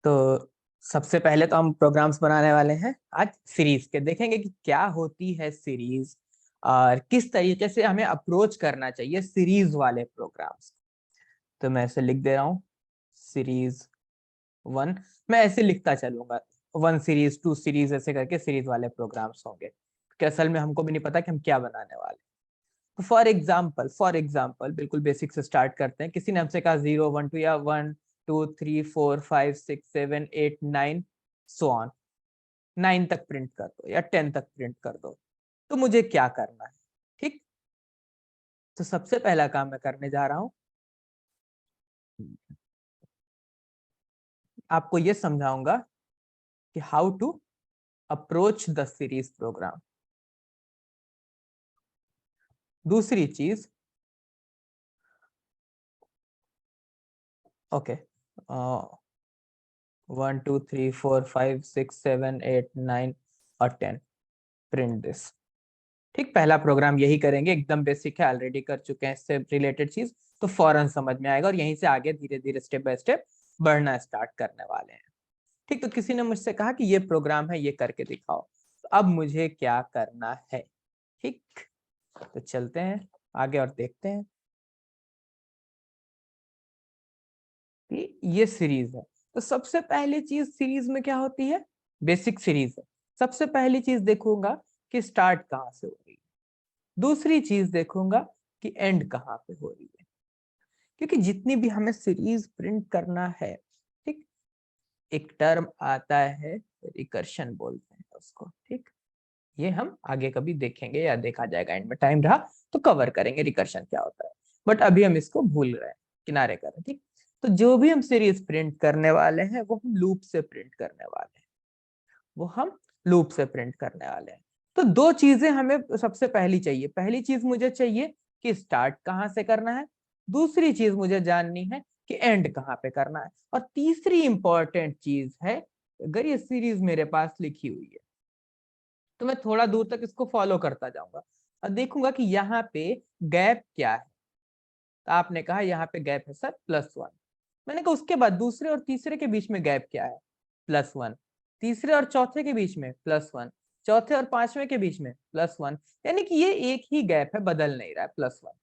तो सबसे पहले तो हम प्रोग्राम्स बनाने वाले हैं आज सीरीज के। देखेंगे कि क्या होती है सीरीज और किस तरीके से हमें अप्रोच करना चाहिए सीरीज वाले प्रोग्राम्स। तो मैं ऐसे लिख दे रहा हूँ सीरीज वन। मैं ऐसे लिखता चलूंगा, वन सीरीज, टू सीरीज, ऐसे करके सीरीज वाले प्रोग्राम्स होंगे कि असल में हमको भी नहीं पता कि हम क्या बनाने वाले। तो फॉर एग्जाम्पल बिल्कुल बेसिक से स्टार्ट करते हैं। किसी ने हमसे कहा 0 1 2 या 1 2 3 4 5 6 7 8 9 सो ऑन, 9 तक प्रिंट कर दो या 10 तक प्रिंट कर दो। तो मुझे क्या करना है? ठीक, तो सबसे पहला काम मैं करने जा रहा हूं, आपको ये समझाऊंगा कि how to approach the series program. दूसरी चीज, ओके, 1 2 3 4 5 6 7 8 9 और 10 प्रिंट दिस। ठीक, पहला प्रोग्राम यही करेंगे, एकदम बेसिक है, ऑलरेडी कर चुके हैं इससे रिलेटेड चीज, तो फौरन समझ में आएगा और यहीं से आगे धीरे धीरे स्टेप बाय स्टेप बढ़ना स्टार्ट करने वाले हैं। ठीक, तो किसी ने मुझसे कहा कि ये प्रोग्राम है, ये करके दिखाओ। तो अब मुझे क्या करना है? ठीक, तो चलते हैं आगे और देखते हैं कि ये सीरीज है। तो सबसे पहली चीज सीरीज में क्या होती है? बेसिक सीरीज है। सबसे पहली चीज देखूंगा कि स्टार्ट कहाँ से हो रही है, दूसरी चीज देखूंगा कि एंड कहाँ पे हो रही है। क्योंकि जितनी भी हमें सीरीज प्रिंट करना है, ठीक, एक टर्म आता है रिकर्शन बोलते हैं उसको। ठीक, ये हम आगे कभी देखेंगे या देखा जाएगा, एंड में टाइम रहा तो कवर करेंगे रिकर्शन क्या होता है, बट अभी हम इसको भूल रहे हैं, किनारे कर रहे हैं। ठीक, तो जो भी हम सीरीज प्रिंट करने वाले हैं वो हम लूप से प्रिंट करने वाले हैं, वो हम लूप से प्रिंट करने वाले हैं। तो दो चीजें हमें सबसे पहली चाहिए। पहली चीज मुझे चाहिए कि स्टार्ट कहाँ से करना है, दूसरी चीज मुझे जाननी है कि एंड कहाँ पे करना है, और तीसरी इंपॉर्टेंट चीज है, अगर ये सीरीज मेरे पास लिखी हुई है तो मैं थोड़ा दूर तक इसको फॉलो करता जाऊंगा और देखूंगा कि यहाँ पे गैप क्या है। तो आपने कहा यहाँ पे गैप है सर +1। मैंने कहा उसके बाद दूसरे और तीसरे के बीच में गैप क्या है? +1। तीसरे और चौथे के बीच में +1। चौथे और पांचवें के बीच में +1। यानी कि ये एक ही गैप है, बदल नहीं रहा है, +1।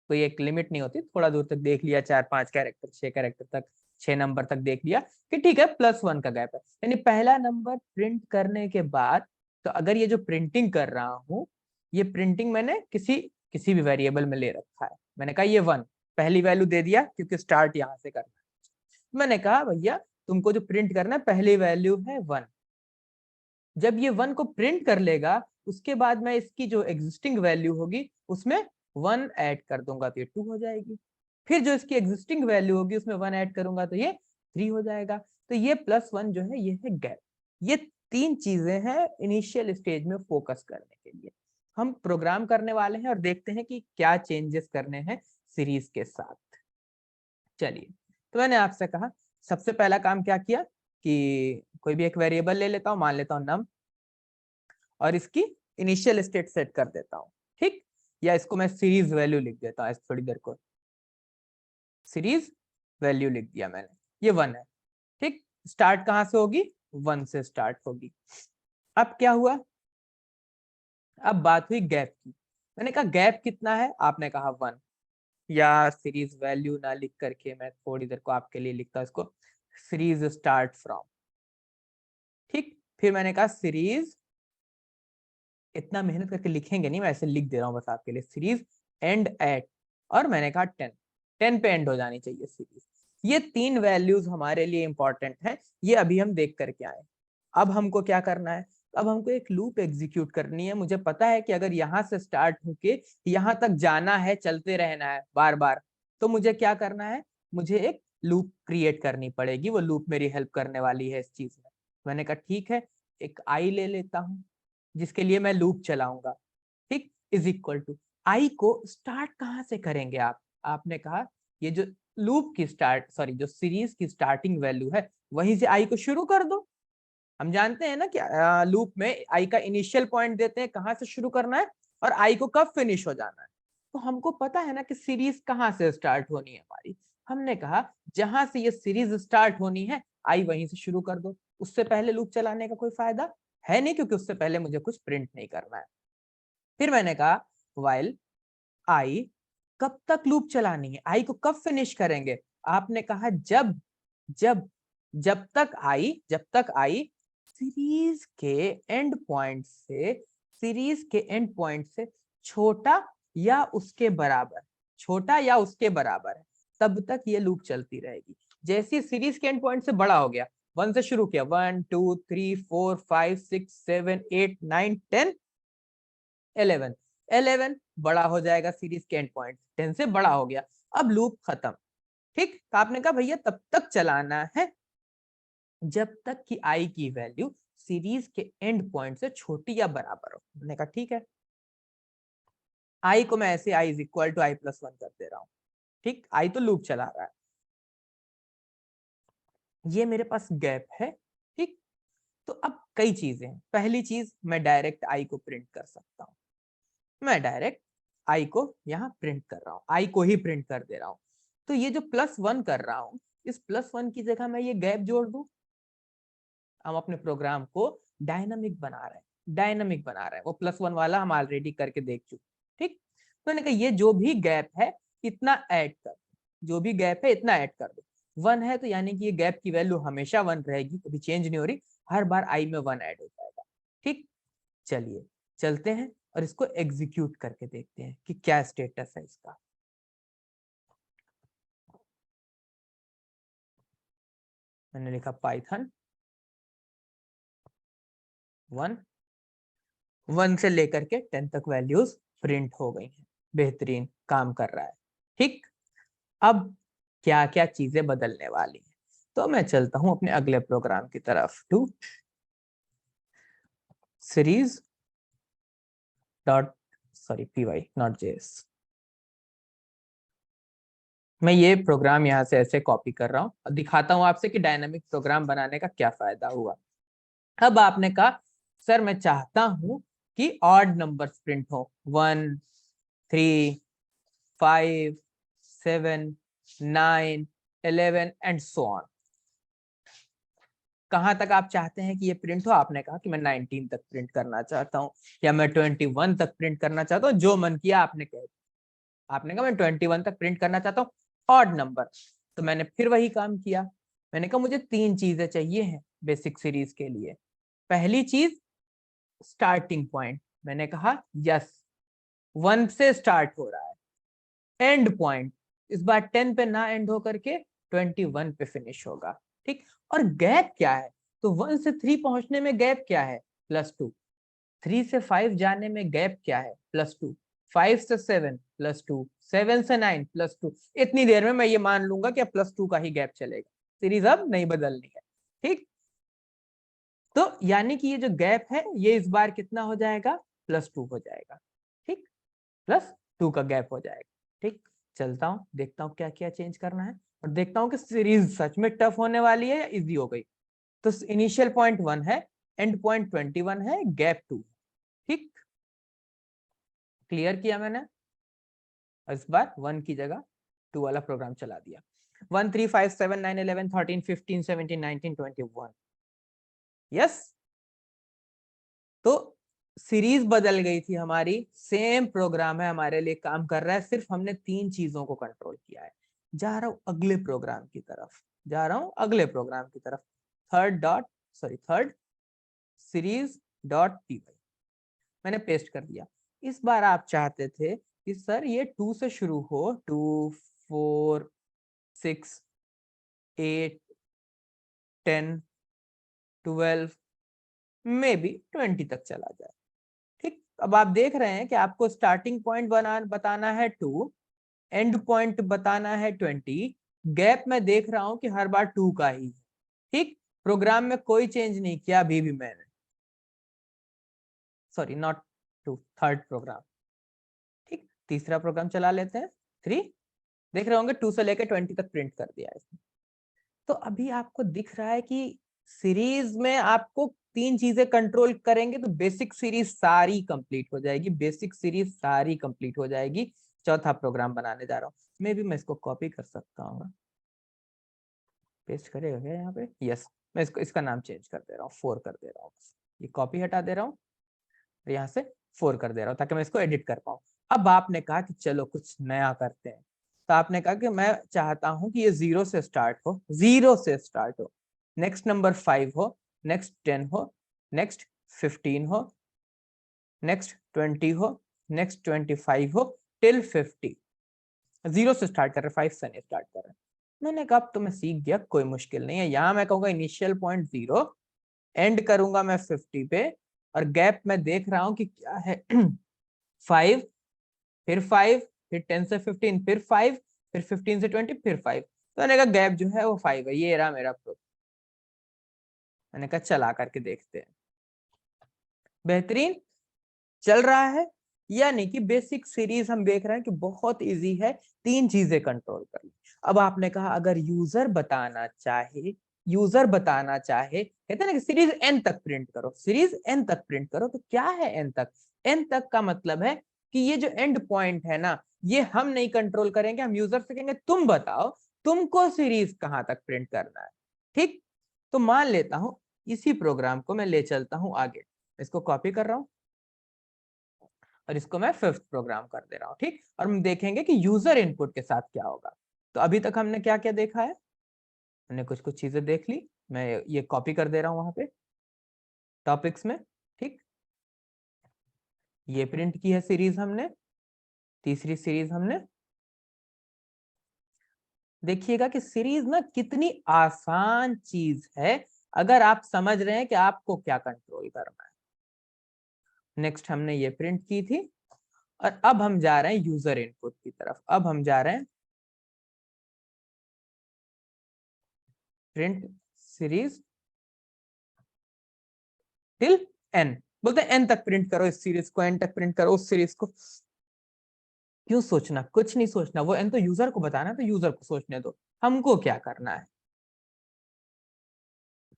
कोई एक लिमिट नहीं होती, थोड़ा दूर तक देख लिया, 4 5 कैरेक्टर 6 कैरेक्टर तक, 6 नंबर तक देख लिया कि ठीक है +1 का गैप है। यानी पहला नंबर प्रिंट करने के बाद, तो अगर ये जो प्रिंटिंग कर रहा हूँ, ये प्रिंटिंग मैंने किसी किसी भी वेरिएबल में ले रखा है। मैंने कहा ये 1, पहली वैल्यू दे दिया क्योंकि स्टार्ट यहाँ से करना है। मैंने कहा भैया तुमको जो प्रिंट करना है पहली वैल्यू है 1। जब ये 1 को प्रिंट कर लेगा उसके बाद मैं इसकी जो एग्जिस्टिंग वैल्यू होगी उसमें 1 ऐड कर दूंगा तो ये 2 हो जाएगी। फिर जो इसकी एग्जिस्टिंग वैल्यू होगी उसमें 1 ऐड करूंगा तो ये 3 हो जाएगा। तो ये +1 जो है ये है गैप। ये तीन चीजें हैं इनिशियल स्टेज में फोकस करने के लिए। हम प्रोग्राम करने वाले हैं और देखते हैं कि क्या चेंजेस करने हैं सीरीज के साथ। चलिए, तो मैंने आपसे कहा सबसे पहला काम क्या किया कि कोई भी एक वेरिएबल ले लेता हूं, मान लेता हूं नम, और इसकी इनिशियल स्टेट सेट कर देता हूं। ठीक, या इसको मैं सीरीज वैल्यू लिख देता हूं, थोड़ी देर को सीरीज वैल्यू लिख दिया मैंने, ये 1 है। ठीक, स्टार्ट कहां से होगी? 1 से स्टार्ट होगी। अब क्या हुआ? अब बात हुई गैप की। मैंने कहा गैप कितना है? आपने कहा 1। या सीरीज वैल्यू ना लिख करके मैं थोड़ी देर को आपके लिए लिखता हूं इसको, सीरीज स्टार्ट फ्रॉम। ठीक, फिर मैंने कहा सीरीज, इतना मेहनत करके लिखेंगे नहीं, मैं ऐसे लिख दे रहा हूँ बस आपके लिए, सीरीज एंड एट, और मैंने कहा 10। 10 पे एंड हो जानी चाहिए सीरीज। ये तीन वैल्यूज हमारे लिए इंपॉर्टेंट है, ये अभी हम देख करके आए। अब हमको क्या करना है? अब हमको एक लूप एग्जीक्यूट करनी है। मुझे पता है कि अगर यहाँ से स्टार्ट होके यहाँ तक जाना है, चलते रहना है बार बार, तो मुझे क्या करना है? मुझे एक लूप क्रिएट करनी पड़ेगी, वो लूप मेरी हेल्प करने वाली है इस चीज में। मैंने कहा ठीक है, एक आई ले लेता हूँ जिसके लिए मैं लूप चलाऊंगा। ठीक, इज इक्वल टू आई को स्टार्ट कहाँ से करेंगे आप? आपने कहा ये जो लूप की स्टार्ट, सॉरी जो सीरीज की स्टार्टिंग वैल्यू है वहीं से आई को शुरू कर दो। हम जानते हैं ना कि लूप में आई का इनिशियल पॉइंट देते हैं, कहाँ से शुरू करना है और आई को कब फिनिश हो जाना है। तो हमको पता है ना कि सीरीज कहाँ से स्टार्ट होनी है हमारी। हमने कहा जहां से ये सीरीज स्टार्ट होनी है आई वहीं से शुरू कर दो, उससे पहले लूप चलाने का कोई फायदा है नहीं, क्योंकि उससे पहले मुझे कुछ प्रिंट नहीं करना है। फिर मैंने कहा व्हाइल आई, कब तक लूप चलानी है, आई को कब फिनिश करेंगे, आपने कहा जब जब जब तक आई सीरीज के एंड पॉइंट से छोटा या उसके बराबर, है, तब तक ये लूप चलती रहेगी। जैसे सीरीज के एंड पॉइंट से बड़ा हो गया, 1 से शुरू किया, 1 2 3 4 5 6 7 8 9 10 11, 11 बड़ा हो जाएगा सीरीज के एंड पॉइंट, 10 से बड़ा हो गया, अब लूप खत्म। ठीक, तो आपने कहा भैया तब तक चलाना है जब तक कि आई की वैल्यू सीरीज के एंड पॉइंट से छोटी या बराबर हो। मैंने कहा ठीक है, आई को मैं ऐसे i is equal to i plus 1 कर दे रहा हूं। ठीक, आई तो लूप चला रहा है, ये मेरे पास गैप है। ठीक, तो अब कई चीजें हैं। पहली चीज, मैं डायरेक्ट आई को प्रिंट कर सकता हूं, मैं डायरेक्ट आई को यहाँ प्रिंट कर रहा हूँ, आई को ही प्रिंट कर दे रहा हूँ। तो ये जो +1 कर रहा हूँ, इस +1 की जगह मैं ये गैप जोड़ दूं। हम अपने प्रोग्राम को डायनामिक बना रहे हैं, वो +1 वाला हम ऑलरेडी करके देख चुके। ठीक, तो मैंने कहा ये जो भी गैप है इतना ऐड कर दो, जो भी गैप है इतना ऐड कर दो। 1 है तो यानी कि ये गैप की वैल्यू हमेशा 1 रहेगी, कभी चेंज नहीं हो रही, हर बार आई में 1 ऐड हो जाएगा। ठीक, चलिए चलते हैं और इसको एग्जीक्यूट करके देखते हैं कि क्या स्टेटस है इसका। मैंने लिखा पाइथन 1 से लेकर के 10 तक वैल्यूज प्रिंट हो गई हैं, बेहतरीन काम कर रहा है। ठीक, अब क्या क्या चीजें बदलने वाली हैं, तो मैं चलता हूं अपने अगले प्रोग्राम की तरफ, two series dot py not JS. मैं ये प्रोग्राम यहाँ से ऐसे कॉपी कर रहा हूँ और दिखाता हूँ आपसे कि डायनामिक प्रोग्राम बनाने का क्या फायदा हुआ। अब आपने कहा सर मैं चाहता हूं कि ऑड नंबर्स प्रिंट हो, 1 3 5 7 9 11 एंड सो ऑन। कहां तक आप चाहते हैं कि ये प्रिंट हो, आपने कहा कि मैं 19 तक प्रिंट करना चाहता हूं या मैं 21 तक प्रिंट करना चाहता हूं, जो मन किया आपने कहा। आपने कहा मैं 21 तक प्रिंट करना चाहता हूँ ऑड नंबर, तो मैंने फिर वही काम किया। मैंने कहा मुझे 3 चीजें चाहिए हैं बेसिक सीरीज के लिए। पहली चीज स्टार्टिंग पॉइंट, मैंने कहा यस 1 से स्टार्ट हो रहा है। एंड पॉइंट, इस बार 10 पे ना एंड हो करके 21 पे फिनिश होगा। ठीक, और गैप क्या है, तो 1 से 3 पहुंचने में गैप क्या है, +2। 3 से 5 जाने में गैप क्या है, +2। 5 से 7 +2, 7 से 9 +2। इतनी देर में मैं ये मान लूंगा कि अब +2 का ही गैप चलेगा, सीरीज अब नहीं बदलनी है। ठीक, तो यानी कि ये जो गैप है ये इस बार कितना हो जाएगा, +2 हो जाएगा। ठीक, +2 का गैप हो जाएगा। ठीक, चलता हूँ देखता हूँ क्या क्या चेंज करना है और देखता हूँ कि सीरीज सच में टफ होने वाली है या इजी हो गई। तो इनिशियल पॉइंट 1 है, एंड पॉइंट 21 है, गैप 2। ठीक, क्लियर किया मैंने, इस बार 1 की जगह 2 वाला प्रोग्राम चला दिया। 1 3 5 7 9 11 13 15 17 19 21। यस, तो सीरीज बदल गई थी हमारी, सेम प्रोग्राम है हमारे लिए काम कर रहा है, सिर्फ हमने 3 चीजों को कंट्रोल किया है। जा रहा हूं अगले प्रोग्राम की तरफ, थर्ड सीरीज डॉट py मैंने पेस्ट कर दिया। इस बार आप चाहते थे कि सर ये 2 से शुरू हो, 2 4 6 8 10 12 मे बी 20 तक चला जाए। ठीक, अब आप देख रहे हैं कि आपको स्टार्टिंग पॉइंट बताना है 2, एंड पॉइंट बताना है 20, गैप में देख रहा हूं कि हर बार 2 का ही है। ठीक, प्रोग्राम में कोई चेंज नहीं किया अभी भी मैंने, सॉरी नॉट 2, थर्ड प्रोग्राम। ठीक, तीसरा प्रोग्राम चला लेते हैं, 3, देख रहे होंगे 2 से लेकर 20 तक प्रिंट कर दिया है। तो अभी आपको दिख रहा है कि सीरीज में आपको 3 चीजें कंट्रोल करेंगे तो बेसिक सीरीज सारी कंप्लीट हो जाएगी, चौथा प्रोग्राम बनाने जा रहा हूं, मे भी मैं इसको कॉपी कर सकता हूँ, पेस्ट करेगा क्या यहाँ पे? यस, मैं इसका नाम चेंज कर दे रहा हूँ, 4 कर दे रहा हूँ। ये कॉपी हटा दे रहा हूँ, यहाँ से 4 कर दे रहा हूँ ताकि मैं इसको एडिट कर पाऊँ। अब आपने कहा कि चलो कुछ नया करते हैं, तो आपने कहा कि मैं चाहता हूं कि ये 0 से स्टार्ट हो, 0 से स्टार्ट हो, नेक्स्ट नंबर 5 हो, नेक्स्ट 10 हो, नेक्स्ट 15 हो, नेक्स्ट 20 हो, नेक्स्ट 25 हो, टिल 50। 0 से स्टार्ट कर रहे, 5 से नहीं स्टार्ट कर रहे। मैंने कहा अब तो मैं सीख गया, कोई मुश्किल नहीं है। यहाँ मैं कहूंगा इनिशियल पॉइंट 0, एंड करूंगा मैं 50 पे, और गैप मैं देख रहा हूं कि क्या है 5, फिर 5, फिर 10 से 15, फिर 5, फिर 15 से 20, फिर 5। तो मैंने कहा गैप जो है वो 5 है, ये रहा मेरा प्रूफ। मैंने कहा चला करके देखते हैं। बेहतरीन चल रहा है, यानी कि बेसिक सीरीज हम देख रहे हैं कि बहुत इजी है, 3 चीजें कंट्रोल कर ली। अब आपने कहा अगर यूजर बताना चाहे, कहते हैं ना कि सीरीज एन तक प्रिंट करो, सीरीज एन तक प्रिंट करो, तो क्या है एन तक? एन तक का मतलब है कि ये जो एंड पॉइंट है ना, ये हम नहीं कंट्रोल करेंगे, हम यूजर से कहेंगे तुम बताओ तुमको सीरीज कहां तक प्रिंट करना है। ठीक, तो मान लेता हूं इसी प्रोग्राम को मैं ले चलता हूं आगे, इसको कॉपी कर रहा हूं और इसको मैं 5th प्रोग्राम कर दे रहा हूं। ठीक, और हम देखेंगे कि यूजर इनपुट के साथ क्या होगा। तो अभी तक हमने क्या क्या देखा है, हमने कुछ कुछ चीजें देख ली, मैं ये कॉपी कर दे रहा हूं वहां पे टॉपिक्स में। ठीक, ये प्रिंट की है सीरीज हमने, तीसरी सीरीज हमने। देखिएगा कि सीरीज ना कितनी आसान चीज है अगर आप समझ रहे हैं कि आपको क्या कंट्रोल करना है। नेक्स्ट हमने ये प्रिंट की थी, और अब हम जा रहे हैं यूजर इनपुट की तरफ। अब हम जा रहे हैं प्रिंट सीरीज टिल एन, बोलते हैं एन तक प्रिंट करो इस सीरीज को, एन तक प्रिंट करो उस सीरीज को। क्यों सोचना, कुछ नहीं सोचना, वो एन तो यूजर को बताना है, तो यूजर को सोचने दो, हमको क्या करना है।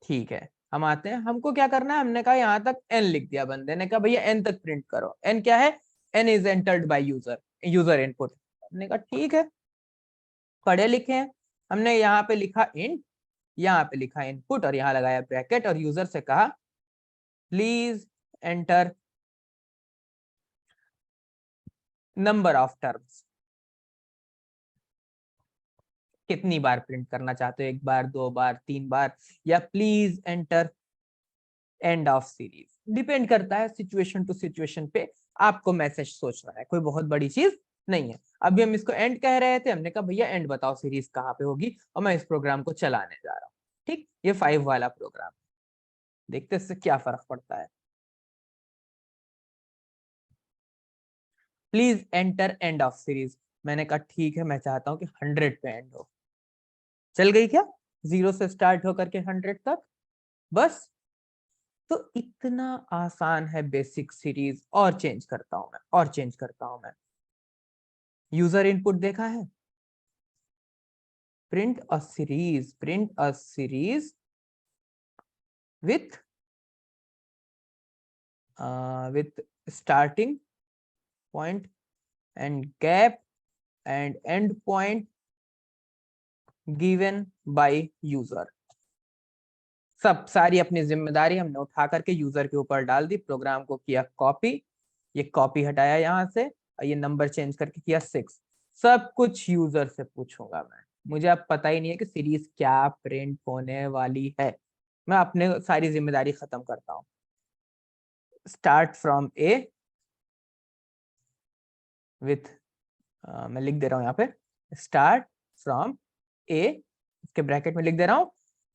ठीक है, हम आते हैं, हमको क्या करना है। हमने कहा यहां तक एन लिख दिया, बंदे ने कहा भैया एन तक प्रिंट करो। एन क्या है? N is entered by user, user input. हमने कहा ठीक है, पढ़े लिखे हैं। हमने यहाँ पे लिखा इंट, यहाँ पे लिखा इनपुट, और यहाँ लगाया ब्रैकेट, और यूजर से कहा please enter number of terms, कितनी बार प्रिंट करना चाहते हो, 1 बार, 2 बार, 3 बार, या please enter end of series. Depend करता है सिचुएशन टू सिचुएशन पे, आपको मैसेज सोचना है, कोई बहुत बड़ी चीज नहीं है। अभी हम इसको एंड कह रहे थे, हमने कहा भैया एंड बताओ सीरीज कहाँ पे होगी, और मैं इस प्रोग्राम को चलाने जा रहा हूँ। ठीक, ये 5 वाला प्रोग्राम, देखते इससे क्या फर्क पड़ता है। Please enter end of series, मैंने कहा ठीक है, मैं चाहता हूं कि 100 पे एंड हो। चल गई क्या? 0 से स्टार्ट होकर के 100 तक, बस। तो इतना आसान है बेसिक सीरीज। और चेंज करता हूं मैं, और चेंज करता हूं मैं। यूजर इनपुट देखा है, print a series, print a series with starting point and gap and and point given by user. सब सारी अपनी जिम्मेदारी हमने उठा करके यूजर के ऊपर डाल दी, प्रोग्राम को किया कॉपी, ये कॉपी हटाया यहाँ से, और ये नंबर चेंज करके किया 6। सब कुछ यूजर से पूछूंगा मैं, मुझे अब पता ही नहीं है कि सीरीज क्या प्रिंट होने वाली है। मैं अपने सारी जिम्मेदारी खत्म करता हूँ। स्टार्ट फ्रॉम ए विथ, मैं लिख दे रहा हूँ यहाँ पे स्टार्ट फ्रॉम ए, इसके ब्रैकेट में लिख दे रहा हूँ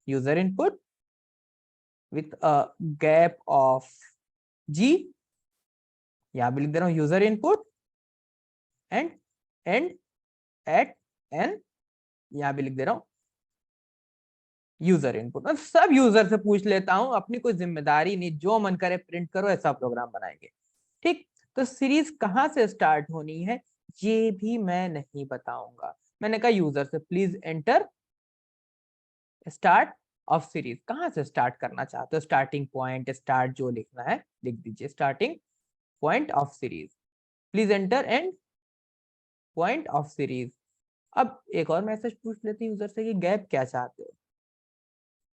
user input with a gap of जी, यहाँ भी लिख दे रहा हूँ user input and and at n, यहाँ भी लिख दे रहा हूँ यूजर इनपुट। मैं सब यूजर से पूछ लेता हूँ, अपनी कोई जिम्मेदारी नहीं, जो मन करे प्रिंट करो, ऐसा प्रोग्राम बनाएंगे। ठीक, तो सीरीज कहाँ से स्टार्ट होनी है ये भी मैं नहीं बताऊंगा। मैंने कहा यूजर से please enter start of series, कहाँ से स्टार्ट करना चाहते हो, स्टार्टिंग पॉइंट, स्टार्ट जो लिखना है लिख दीजिए, starting point of series, please enter and point of series. अब एक और मैसेज पूछ लेते हैं यूजर से कि गैप क्या चाहते हो।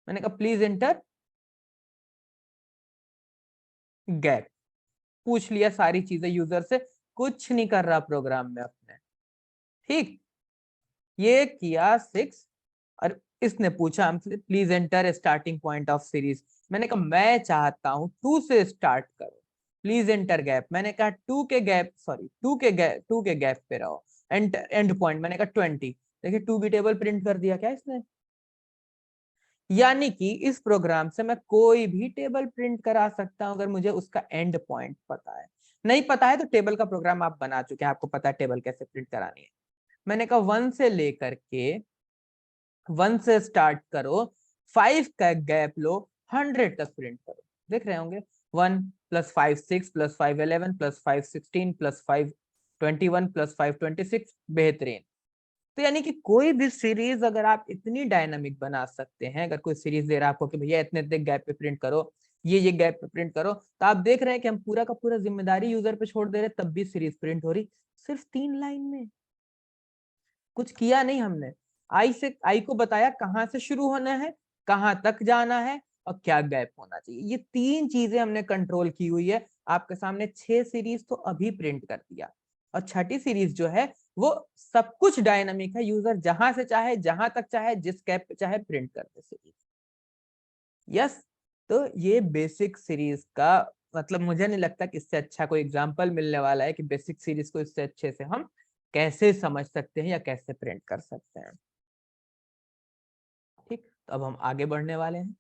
मैंने कहा प्लीज एंटर गैप, पूछ लिया सारी चीजें यूजर से, कुछ नहीं कर रहा प्रोग्राम में अपने, ठीक। ये किया 6 और इसने पूछा हमसे please enter starting point of series. मैंने कहा मैं चाहता हूं 2 से स्टार्ट करो, प्लीज एंटर गैप। मैंने कहा 2 के गैप, सॉरी 2 के गैप पे रहो। एंड पॉइंट मैंने कहा 20। देखिए 2 भी टेबल प्रिंट कर दिया क्या इसने। यानी कि इस प्रोग्राम से मैं कोई भी टेबल प्रिंट करा सकता हूं अगर मुझे उसका एंड पॉइंट पता है। नहीं पता है तो टेबल का प्रोग्राम आप बना चुके हैं, आपको पता है टेबल कैसे प्रिंट करानी है। मैंने कहा 1 से लेकर के 1 से स्टार्ट करो, 5 का गैप लो, 100 तक प्रिंट करो। देख रहे होंगे 1 + 5 6 + 5 11 + 5 16 + 5 21 + 5 26। बेहतरीन। तो यानी कि कोई भी सीरीज अगर आप इतनी डायनामिक बना सकते हैं, अगर कोई सीरीज दे रहा है आपको कि भैया इतने इतने गैप पे प्रिंट करो, ये गैप पे प्रिंट करो, तो आप देख रहे हैं कि हम पूरा का पूरा जिम्मेदारी यूजर पे छोड़ दे रहे हैं, तब भी सीरीज प्रिंट हो रही सिर्फ 3 लाइन में। कुछ किया नहीं हमने, आई को बताया कहां से शुरू होना है, कहां तक जाना है और क्या गैप होना चाहिए। ये 3 चीजें हमने कंट्रोल की हुई है। आपके सामने 6 सीरीज तो अभी प्रिंट कर दिया, और छठी सीरीज जो है वो सब कुछ डायनामिक है, यूजर जहां से चाहे जहां तक चाहे जिस गैप पे चाहे प्रिंट कर दे सीरीज। यस। तो ये बेसिक सीरीज का मतलब मुझे नहीं लगता कि इससे अच्छा कोई एग्जांपल मिलने वाला है कि बेसिक सीरीज को इससे अच्छे से हम कैसे समझ सकते हैं या कैसे प्रिंट कर सकते हैं। ठीक, तो अब हम आगे बढ़ने वाले हैं।